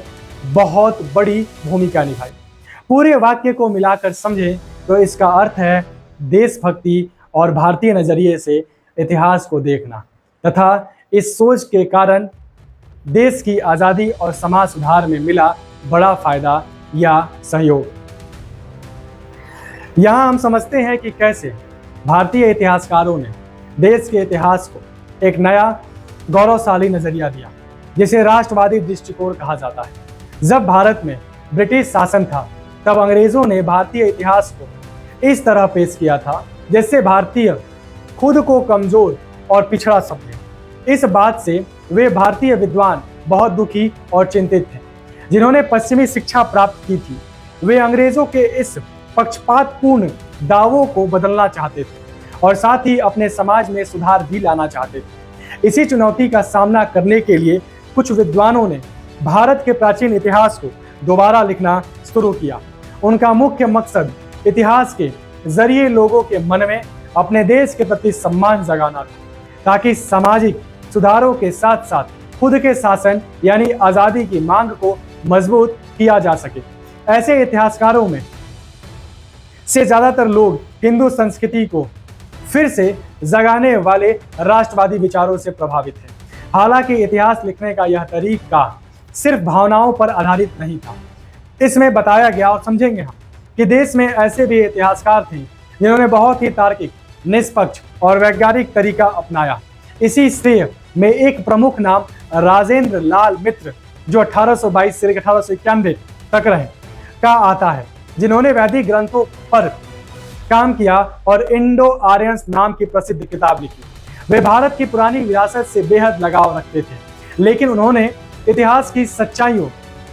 बहुत बड़ी भूमिका निभाई। पूरे वाक्य को मिलाकर समझें तो इसका अर्थ है देशभक्ति और भारतीय नजरिए से इतिहास को देखना तथा इस सोच के कारण देश की आज़ादी और समाज सुधार में मिला बड़ा फायदा या सहयोग। यहाँ हम समझते हैं कि कैसे भारतीय इतिहासकारों ने देश के इतिहास को एक नया गौरवशाली नजरिया दिया, जिसे राष्ट्रवादी दृष्टिकोण कहा जाता है। जब भारत में ब्रिटिश शासन था, तब अंग्रेजों ने भारतीय इतिहास को इस तरह पेश किया था जैसे भारतीय खुद को कमजोर और पिछड़ा समझे। इस बात से वे भारतीय विद्वान बहुत दुखी और चिंतित थे, जिन्होंने पश्चिमी शिक्षा प्राप्त की थी। वे अंग्रेजों के इस पक्षपातपूर्ण दावों को बदलना चाहते थे और साथ ही अपने समाज में सुधार भी लाना चाहते थे। इसी चुनौती का सामना करने के लिए कुछ विद्वानों ने भारत के प्राचीन इतिहास को दोबारा लिखना शुरू किया। उनका मुख्य मकसद इतिहास के जरिए लोगों के मन में अपने देश के प्रति सम्मान जगाना था, ताकि सामाजिक सुधारों के साथ साथ खुद के शासन यानी आज़ादी की मांग को मजबूत किया जा सके। ऐसे इतिहासकारों में से ज़्यादातर लोग हिंदू संस्कृति को फिर से जगाने वाले राष्ट्रवादी विचारों से प्रभावित हैं। हालांकि इतिहास लिखने का यह तरीका सिर्फ भावनाओं पर आधारित नहीं था। इसमें बताया गया और समझेंगे हम कि देश में ऐसे भी इतिहासकार थे जिन्होंने बहुत ही तार्किक, निष्पक्ष और वैज्ञानिक तरीका अपनाया। इसी श्रेय में एक प्रमुख नाम राजेंद्र लाल मित्र, जो 1822 से 1891 तक रहे, का आता है, जिन्होंने वैदिक ग्रंथों पर काम किया और इंडो आर्यंस नाम की प्रसिद्ध किताब लिखी। वे भारत की पुरानी विरासत से बेहद लगाव रखते थे, लेकिन उन्होंने इतिहास की सच्चाइयों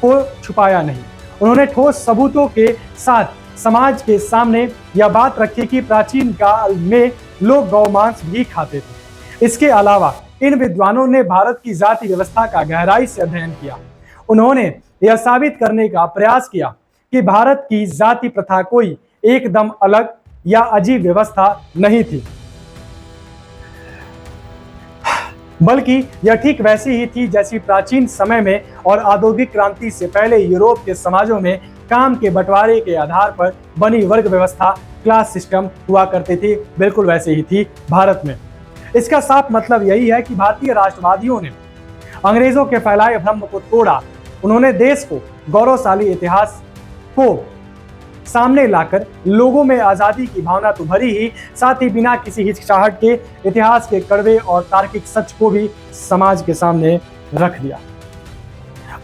को छुपाया नहीं। उन्होंने ठोस सबूतों के साथ समाज के सामने यह बात रखी कि प्राचीन काल में लोग गौमांस भी खाते थे। इसके अलावा इन विद्वानों ने भारत की जाति व्यवस्था का गहराई से अध्ययन किया। उन्होंने यह साबित करने का प्रयास किया कि भारत की जाति प्रथा कोई एकदम अलग या अजीब व्यवस्था नहीं थी, बल्कि यह ठीक वैसी ही थी जैसी प्राचीन समय में और औद्योगिक क्रांति से पहले यूरोप के समाजों में काम के बंटवारे के आधार पर बनी वर्ग व्यवस्था, क्लास सिस्टम हुआ करती थी। बिल्कुल वैसे ही थी भारत में। इसका साफ मतलब यही है कि भारतीय राष्ट्रवादियों ने अंग्रेजों के फैलाए भ्रम को तोड़ा। उन्होंने देश को गौरवशाली इतिहास को सामने लाकर लोगों में आज़ादी की भावना तो भरी ही, साथ ही बिना किसी हिचकिचाहट के इतिहास के कड़वे और तार्किक सच को भी समाज के सामने रख दिया।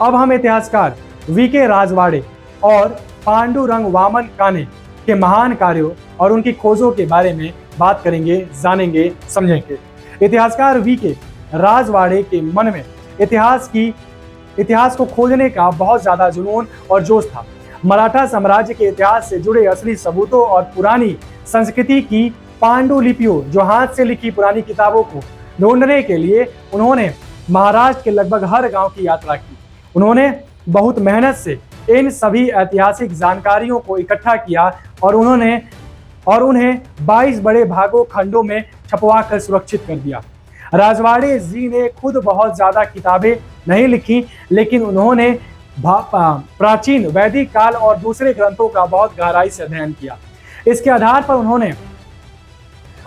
अब हम इतिहासकार वीके राजवाड़े और पांडुरंग वामन काने के महान कार्यों और उनकी खोजों के बारे में बात करेंगे, जानेंगे, समझेंगे। इतिहासकार वीके राजवाड़े के मन में इतिहास को खोजने का बहुत ज्यादा जुनून और जोश था। मराठा साम्राज्य के इतिहास से जुड़े असली सबूतों और पुरानी संस्कृति की पांडुलिपियों, जो हाथ से लिखी पुरानी किताबों को ढूंढने के लिए उन्होंने महाराष्ट्र के लगभग हर गांव की यात्रा की। उन्होंने बहुत मेहनत से इन सभी ऐतिहासिक जानकारियों को इकट्ठा किया और उन्हें 22 बड़े भागों खंडों में छपवा कर सुरक्षित कर दिया। राजवाड़े जी ने खुद बहुत ज्यादा किताबें नहीं लिखी, लेकिन उन्होंने प्राचीन वैदिक काल और दूसरे ग्रंथों का बहुत गहराई से अध्ययन किया। इसके आधार पर उन्होंने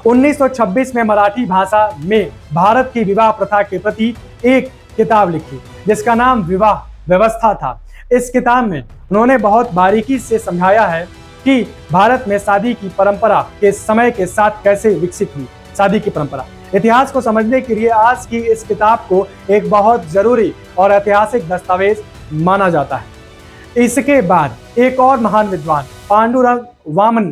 1926 में मराठी भाषा में भारत की विवाह प्रथा के प्रति एक किताब लिखी, जिसका नाम विवाह व्यवस्था था। इस किताब में उन्होंने बहुत बारीकी से समझाया है कि भारत में शादी की परंपरा के समय के साथ कैसे विकसित हुई शादी की परंपरा। इतिहास को समझने के लिए आज की इस किताब को एक बहुत जरूरी और ऐतिहासिक दस्तावेज माना जाता है। इसके बाद एक और महान विद्वान पांडुरंग वामन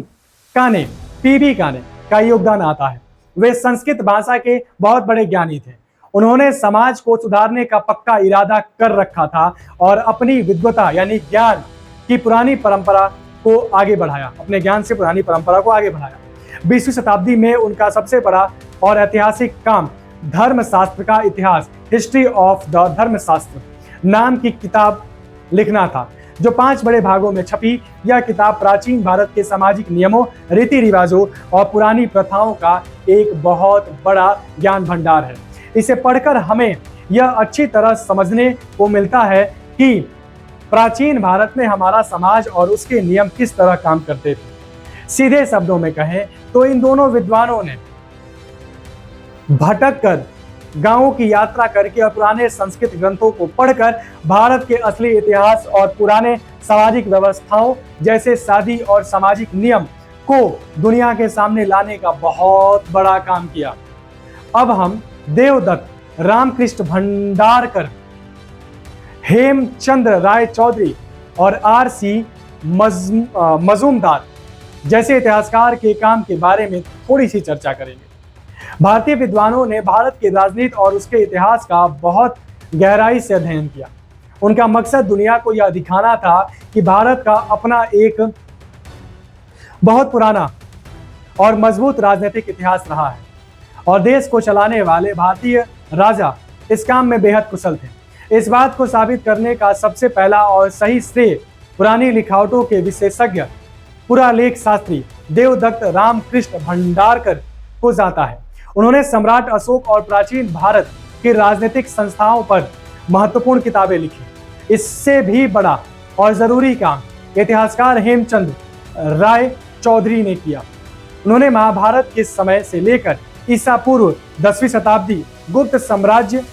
काने, पीबी काने का योगदान आता है। वे संस्कृत भाषा के बहुत बड़े ज्ञानी थे। उन्होंने समाज को सुधारने का पक्का इरादा कर रखा था और अपनी विद्वता यानी ज्ञान की पुरानी परंपरा को आगे बढ़ाया। अपने ज्ञान से पुरानी परंपरा को आगे बढ़ाया। 20वीं शताब्दी में उनका सबसे बड़ा और ऐतिहासिक काम धर्मशास्त्र का इतिहास, हिस्ट्री ऑफ द धर्मशास्त्र नाम की किताब लिखना था, जो 5 बड़े भागों में छपी। यह किताब प्राचीन भारत के सामाजिक नियमों, रीति रिवाजों और पुरानी प्रथाओं का एक बहुत बड़ा ज्ञान भंडार है। इसे पढ़कर हमें यह अच्छी तरह समझने को मिलता है कि प्राचीन भारत में हमारा समाज और उसके नियम किस तरह काम करते थे। सीधे शब्दों में कहें तो इन दोनों विद्वानों ने भटक कर गांवों की यात्रा करके और पुराने संस्कृत ग्रंथों को पढ़कर भारत के असली इतिहास और पुराने सामाजिक व्यवस्थाओं जैसे शादी और सामाजिक नियम को दुनिया के सामने लाने का बहुत बड़ा काम किया। अब हम देवदत्त रामकृष्ण भंडारकर, हेमचंद्र राय चौधरी और आर.सी. मजूमदार जैसे इतिहासकार के काम के बारे में थोड़ी सी चर्चा करेंगे। भारतीय विद्वानों ने भारत की राजनीति और उसके इतिहास का बहुत गहराई से अध्ययन किया। उनका मकसद दुनिया को यह दिखाना था कि भारत का अपना एक बहुत पुराना और मजबूत राजनीतिक इतिहास रहा है और देश को चलाने वाले भारतीय राजा इस काम में बेहद कुशल थे। इस बात को साबित करने का सबसे पहला और सही श्रेय पुरानी लिखावटों के विशेषज्ञ पुरालेख शास्त्री देवदत्त रामकृष्ण भंडारकर को जाता है। उन्होंने सम्राट अशोक और प्राचीन भारत की राजनीतिक संस्थाओं पर महत्वपूर्ण किताबें लिखी। इससे भी बड़ा और जरूरी काम इतिहासकार हेमचंद्र राय चौधरी ने किया। उन्होंने महाभारत के समय से लेकर ईसा पूर्व 10वीं शताब्दी गुप्त साम्राज्य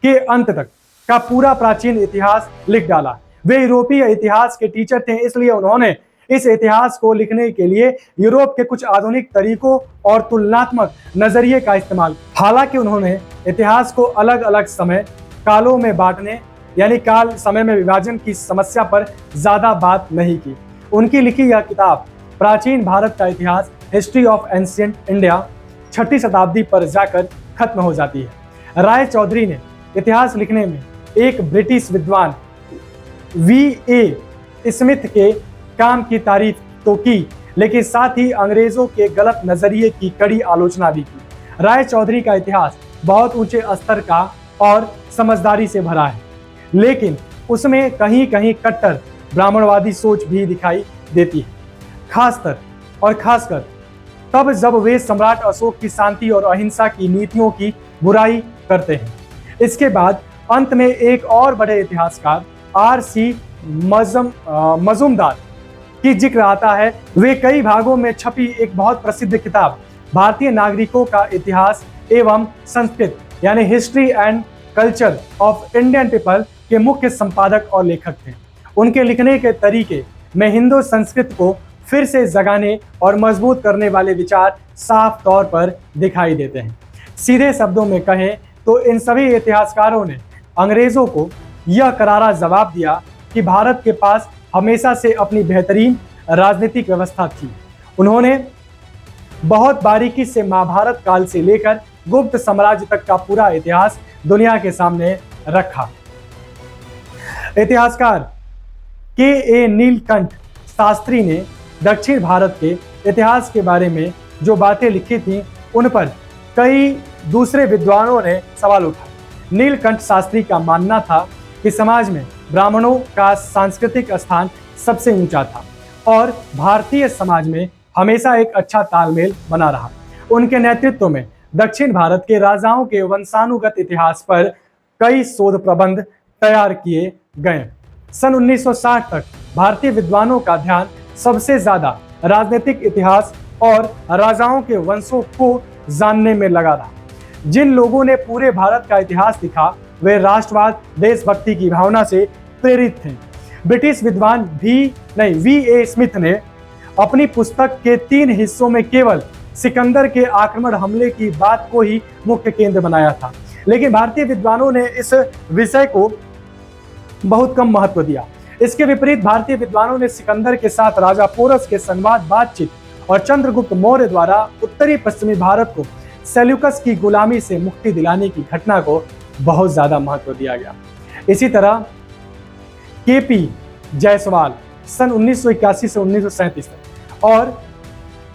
के अंत तक का पूरा प्राचीन इतिहास लिख डाला। वे यूरोपीय इतिहास के टीचर थे, इसलिए उन्होंने इस इतिहास को लिखने के लिए यूरोप के कुछ आधुनिक तरीकों और तुलनात्मक नजरिए का इस्तेमाल। हालांकि उन्होंने इतिहास को अलग अलग समय कालों में बांटने यानी काल समय में विभाजन की समस्या पर ज्यादा बात नहीं की। उनकी लिखी यह किताब प्राचीन भारत का इतिहास, हिस्ट्री ऑफ एंशिएंट इंडिया, 6वीं शताब्दी पर जाकर खत्म हो जाती है। राय चौधरी ने इतिहास लिखने में एक ब्रिटिश विद्वान V.A. स्मिथ के काम की तारीफ तो की, लेकिन साथ ही अंग्रेजों के गलत नजरिए की कड़ी आलोचना भी की। राय चौधरी का इतिहास बहुत ऊंचे स्तर का और समझदारी से भरा है, लेकिन उसमें कहीं कहीं कट्टर ब्राह्मणवादी सोच भी दिखाई देती है, खासकर तब जब वे सम्राट अशोक की शांति और अहिंसा की नीतियों की बुराई करते हैं। इसके बाद अंत में एक और बड़े इतिहासकार आर.सी. मजूमदार की जिक्र आता है। वे कई भागों में छपी एक बहुत प्रसिद्ध किताब भारतीय नागरिकों का इतिहास एवं संस्कृति यानी history and culture of Indian people के मुख्य संपादक और लेखक थे। उनके लिखने के तरीके में हिंदू संस्कृति को फिर से जगाने और मजबूत करने वाले विचार साफ तौर पर दिखाई देते हैं। सीधे शब्दों में कहें तो इन सभी इतिहासकारों ने अंग्रेजों को यह करारा जवाब दिया कि भारत के पास हमेशा से अपनी बेहतरीन राजनीतिक व्यवस्था थी। उन्होंने बहुत बारीकी से महाभारत काल से लेकर गुप्त साम्राज्य तक का पूरा इतिहास दुनिया के सामने रखा। इतिहासकार के.ए. नीलकंठ शास्त्री ने दक्षिण भारत के इतिहास के बारे में जो बातें लिखी थीं, उन पर कई दूसरे विद्वानों ने सवाल उठाए। नीलकंठ शास्त्री का मानना था कि समाज में ब्राह्मणों का सांस्कृतिक स्थान सबसे ऊंचा था और भारतीय समाज में हमेशा एक अच्छा तालमेल बना रहा। उनके नेतृत्व में दक्षिण भारत के राजाओं के वंशानुगत इतिहास पर कई शोध प्रबंध तैयार किए गए। सन 1960 तक भारतीय विद्वानों का ध्यान सबसे ज्यादा राजनीतिक इतिहास और राजाओं के वंशों को जानने में लगा रहा। जिन लोगों ने पूरे भारत का इतिहास लिखा वे राष्ट्रवाद, देशभक्ति की भावना से प्रेरित थे। ब्रिटिश विद्वान V.A. स्मिथ ने अपनी पुस्तक के 3 हिस्सों में केवल सिकंदर के आक्रमण हमले की बात को ही मुख्य केंद्र बनाया था, लेकिन भारतीय विद्वानों ने इस विषय को बहुत कम महत्व दिया। इसके विपरीत भारतीय विद्वानों ने सिकंदर के साथ राजा पोरस के संवाद बातचीत और चंद्रगुप्त मौर्य द्वारा उत्तरी पश्चिमी भारत को सेल्यूकस की गुलामी से मुक्ति दिलाने की घटना को बहुत ज्यादा महत्व दिया गया। इसी तरह के.पी. जायसवाल सन 1981 से 1937 तक और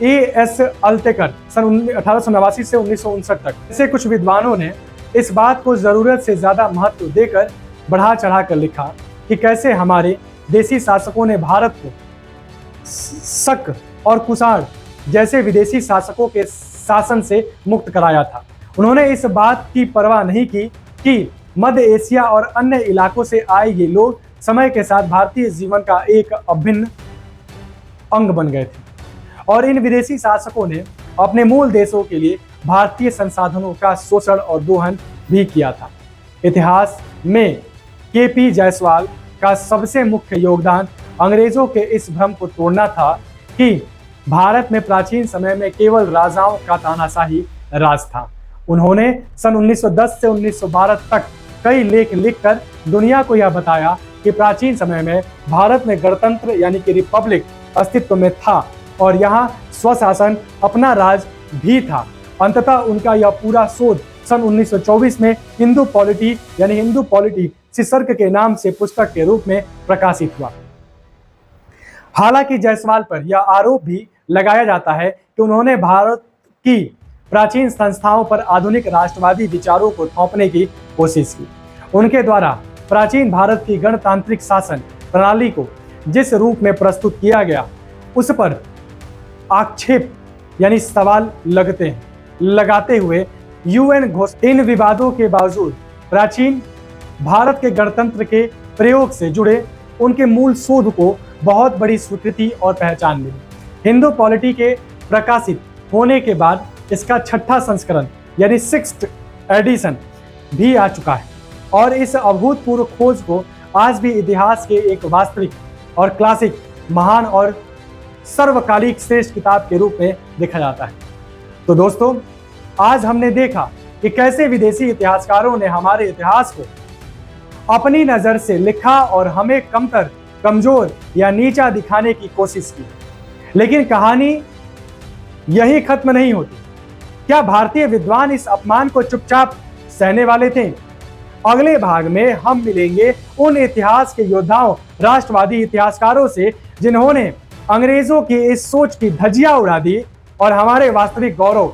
A.S. अल्तेकर सन 1889 से 1959 तक ऐसे कुछ विद्वानों ने इस बात को जरूरत से ज्यादा महत्व देकर बढ़ा चढ़ा कर लिखा कि कैसे हमारे देसी शासकों ने भारत को शक और कुषाण जैसे विदेशी शासकों के शासन से मुक्त कराया था। उन्होंने इस बात की परवाह नहीं की कि मध्य एशिया और अन्य इलाकों से आए ये लोग समय के साथ भारतीय जीवन का एक अभिन्न अंग बन गए थे और इन विदेशी शासकों ने अपने मूल देशों के लिए भारतीय संसाधनों का शोषण और दोहन भी किया था। इतिहास में केपी जायसवाल का सबसे मुख्य योगदान अंग्रेजों के इस भ्रम को तोड़ना था कि भारत में प्राचीन समय में केवल राजाओं का तानाशाही राज था। उन्होंने सन 1910 से 1912 तक कई लेख लिखकर दुनिया को यह बताया कि प्राचीन समय में भारत में गणतंत्र यानी कि रिपब्लिक अस्तित्व में था और यहाँ स्वशासन अपना राज भी था। अंततः उनका यह पूरा शोध सन 1924 में हिंदू पॉलिटी यानी हिंदू पॉलिटी शीर्षक के नाम से पुस्तक के रूप में प्रकाशित हुआ। हालांकि जायसवाल पर यह आरोप भी लगाया जाता है कि उन्होंने भारत की प्राचीन संस्थाओं पर आधुनिक राष्ट्रवादी विचारों को थोपने की कोशिश की। उनके द्वारा प्राचीन भारत की गणतांत्रिक शासन प्रणाली को जिस रूप में प्रस्तुत किया गया उस पर आक्षेप यानी सवाल लगाते हुए यूएन घोषणा। इन विवादों के बावजूद प्राचीन भारत के गणतंत्र के प्रयोग से जुड़े उनके मूल शोध को बहुत बड़ी स्वीकृति और पहचान मिली। हिंदू पॉलिटी के प्रकाशित होने के बाद इसका छठा संस्करण यानी 6th एडिशन भी आ चुका है और इस अभूतपूर्व खोज को आज भी इतिहास के एक वास्तविक और क्लासिक महान और सर्वकालिक श्रेष्ठ किताब के रूप में देखा जाता है। तो दोस्तों, आज हमने देखा कि कैसे विदेशी इतिहासकारों ने हमारे इतिहास को अपनी नजर से लिखा और हमें कमतर, कमजोर या नीचा दिखाने की कोशिश की। लेकिन कहानी यही खत्म नहीं होती। क्या भारतीय विद्वान इस अपमान को चुपचाप सहने वाले थे? अगले भाग में हम मिलेंगे उन इतिहास के योद्धाओं, राष्ट्रवादी इतिहासकारों से जिन्होंने अंग्रेजों की इस सोच की धज्जियां उड़ा दी और हमारे वास्तविक गौरव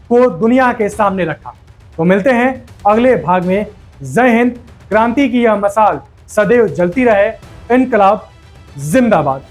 को दुनिया के सामने रखा। तो मिलते हैं अगले भाग में। जय हिंद। क्रांति की यह मशाल सदैव जलती रहे। इनकलाब जिंदाबाद।